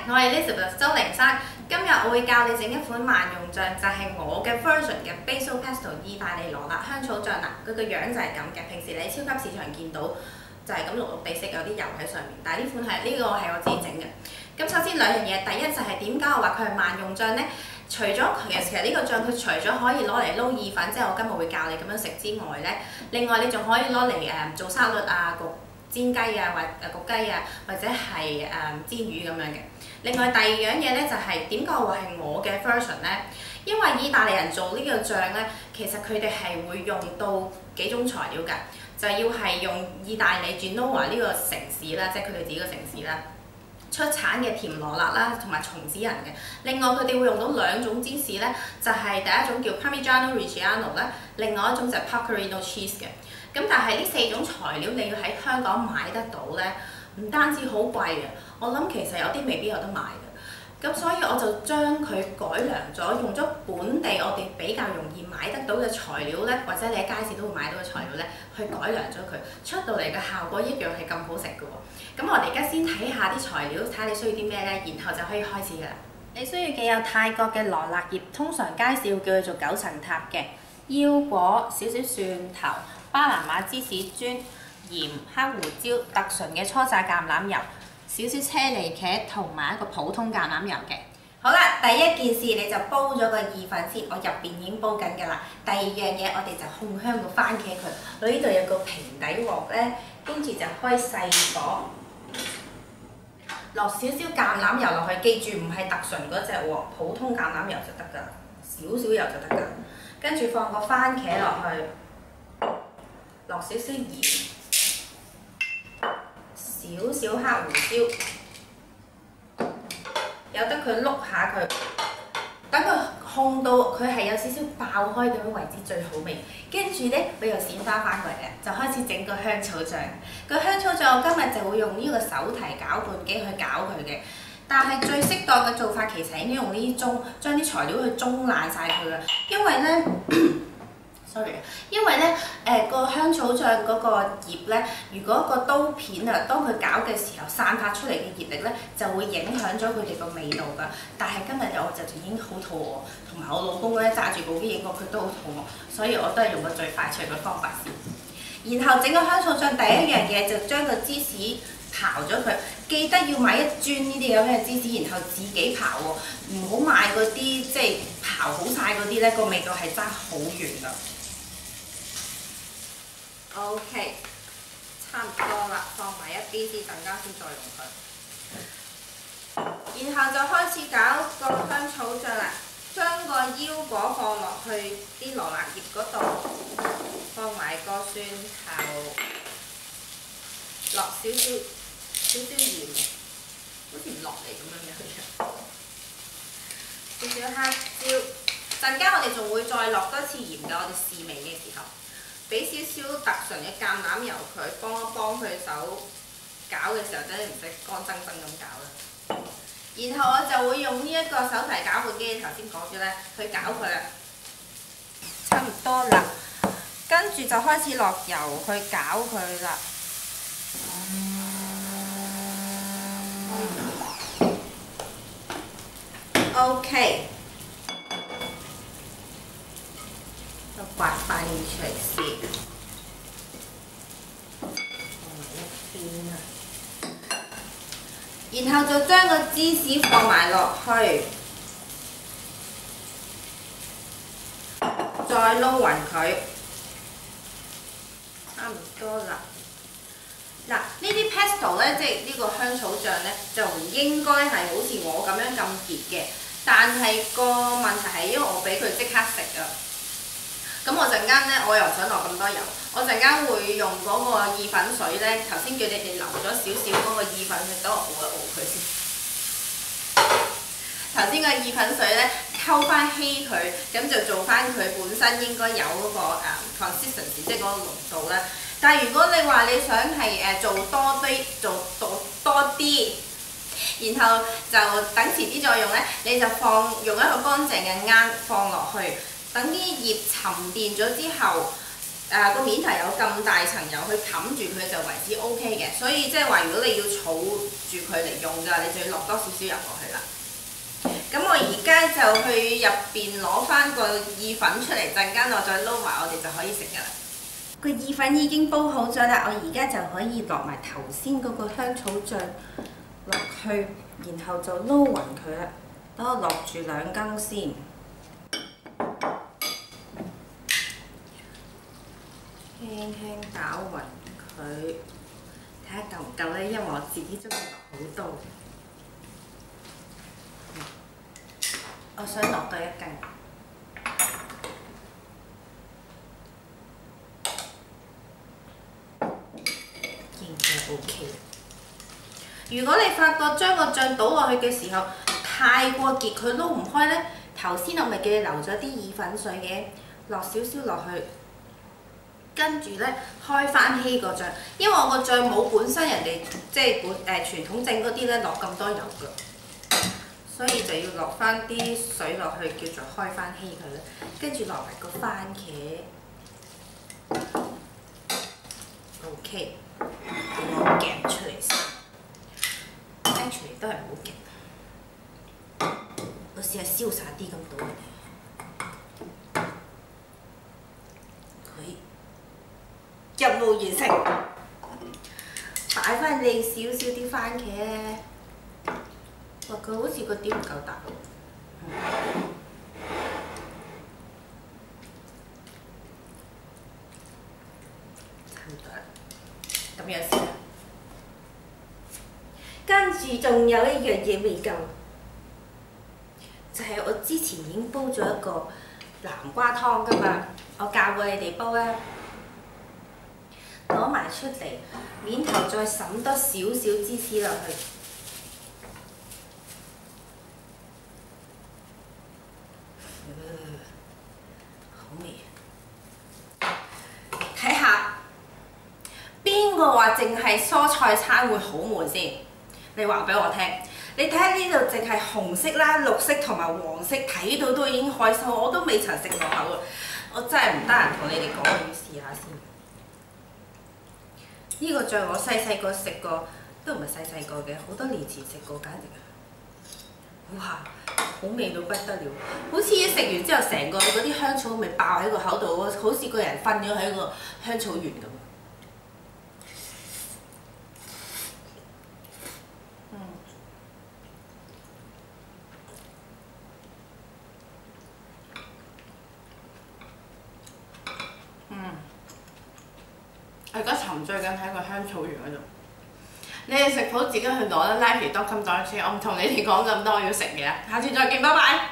我係 Elizabeth 周靈山。今日我會教你整一款萬用醬，就係我嘅 version 嘅 Basil Pesto 意大利羅勒香草醬啦。佢個樣就係咁嘅，平時你喺超級市場見到就係咁綠綠地色，有啲油喺上面。但係呢款係呢個係我自己整嘅。咁首先兩樣嘢，第一就係點解我話佢係萬用醬呢？除咗其實呢個醬佢除咗可以攞嚟撈意粉，即係我今日會教你咁樣食之外呢，另外你仲可以攞嚟做沙律啊、煎雞啊，或焗雞啊，或者係煎魚咁樣嘅。另外第二樣嘢咧就係點解我話係我嘅 version 咧？因為意大利人做呢個醬咧，其實佢哋係會用到幾種材料㗎，就要係用意大利 Genoa 呢個城市啦，即係佢哋自己個城市啦，出產嘅甜羅勒啦，同埋松子仁嘅。另外佢哋會用到兩種芝士咧，就係第一種叫 Parmigiano Reggiano 咧，另外一種就係 Pecorino Cheese 嘅。咁但係呢四種材料你要喺香港買得到咧，唔單止好貴啊，我諗其實有啲未必有得買嘅。咁所以我就將佢改良咗，用咗本地我哋比較容易買得到嘅材料咧，或者你喺街市都會買到嘅材料咧，去改良咗佢，出到嚟嘅效果一樣係咁好食嘅喎。咁我哋而家先睇下啲材料，睇下你需要啲咩咧，然後就可以開始㗎啦。你需要嘅有泰國嘅羅勒葉，通常街市會叫佢做九層塔嘅，腰果、少少蒜頭、巴拿馬芝士磚、鹽、黑胡椒、特純嘅初榨橄欖油、少少車厘茄同埋一個普通橄欖油嘅。好啦，第一件事你就煲咗個意粉先，我入邊已經煲緊㗎啦。第二樣嘢我哋就控香個番茄佢，我呢度有個平底鑊咧，跟住就開細火，落少少橄欖油落去，記住唔係特純嗰隻喎，普通橄欖油就得㗎，少少油就得㗎。跟住放個番茄落去，落少少鹽，少少黑胡椒，由得佢碌下佢，等佢控到佢係有少少爆開咁樣為之最好味。跟住呢，佢又閃翻返過嚟嘅，就開始整個香草醬。個香草醬我今日就會用呢個手提攪拌機去攪佢嘅。但係最適當嘅做法其實應該用呢啲盅，將啲材料去盅爛晒佢嘅，因為呢因為咧個香草醬嗰個葉咧，如果個刀片啊，當佢攪嘅時候散發出嚟嘅熱力咧，就會影響咗佢哋個味道㗎。但係今日我就已經好肚餓，同埋我老公咧揸住部機影過，佢都好肚餓，所以我都係用個最快脆嘅方法先。然後整個香草醬第一樣嘢就將個芝士刨咗佢，記得要買一磚呢啲咁嘅芝士，然後自己刨喎，唔好買嗰啲即係刨好晒嗰啲咧，個味道係爭好遠㗎。OK， 差唔多啦，放埋一邊先，陣間先再用佢。然後就開始搞個香草醬啦，將個腰果放落去啲羅勒葉嗰度，放埋個蒜頭，落少少鹽，好似唔落嚟咁樣嘅佢樣，少少黑椒。陣間我哋仲會再落多次鹽㗎，我哋試味嘅時候。俾少少特純嘅橄欖油佢，幫一幫佢手攪嘅時候，真係唔使乾爭爭咁攪啦。然後我就會用呢一個手提攪拌機，頭先講咗咧，去攪佢啦。差唔多啦，跟住就開始落油去攪佢啦。OK。刮翻啲出嚟先，然後就將個芝士放埋落去，再撈勻佢，差唔多啦。嗱，呢啲 pesto 咧，即係呢個香草醬咧，就唔應該係好似我咁樣咁結嘅，但係個問題係因為我俾佢即刻食啊。咁我陣間咧，我又唔想落咁多油，我陣間會用嗰個意粉水咧，頭先叫你哋留咗少少嗰個意粉水，等我熬一熬佢先。頭先個意粉水咧，溝翻稀佢，咁就做翻佢本身應該有嗰個consistency， 即係嗰個濃度啦。但係如果你話你想係做多啲，然後就等遲啲再用咧，你就用一個乾淨嘅罌放落去。等啲葉沉澱咗之後，個面皮有咁大層油去冚住佢就為之 OK 嘅，所以即係話如果你要儲住佢嚟用㗎，你就要落多少少油落去啦。咁我而家就去入邊攞翻個意粉出嚟，陣間我再撈埋，我哋就可以食㗎啦。個意粉已經煲好咗啦，我而家就可以落埋頭先嗰個香草醬落去，然後就撈勻佢啦。等我落住2羹先。輕輕攪勻佢，睇下夠唔夠呢？因為我自己中意落好多，我想落多1羹，應該 OK。如果你發覺將個醬倒落去嘅時候太過結，佢撈唔開呢，頭先我咪叫你留咗啲意粉水嘅，落少少落去。跟住咧開翻稀個醬，因為我個醬冇本身人哋即係傳統整嗰啲咧落咁多油㗎，所以就要落翻啲水落去，叫做開翻稀佢啦。跟住落埋個番茄 ，OK， 我夾出嚟先 ，actually 都係唔好夾，我試下瀟灑啲咁倒。任務完成，擺翻你少少啲番茄咧。哇！佢好似個碟唔夠大喎。差唔多啦，咁樣先。跟住仲有一樣嘢未夠，就係我之前已經煲咗一個南瓜湯㗎嘛，我教過你哋煲啦。攞埋出嚟，面頭再揼多少少芝士落去，好味。睇下邊個話淨係蔬菜餐會好悶先？你話俾我聽。你睇下呢度淨係紅色啦、綠色同埋黃色，睇到都已經開心，我都未曾食落口啊！我真係唔得閒同你哋講，我要試下先。呢個醬我細個食過，都唔係細個嘅，好多年前食過，簡直哇，好味到不得了！好似一食完之後，成個嗰啲香草味爆喺個口度，好似個人瞓咗喺個香草園咁。我而家沉醉緊喺個香草園嗰度。你哋食譜自己去攞啦 ，Lively.com.hk， 我唔同你哋講咁多，我要食嘢。下次再見，拜拜。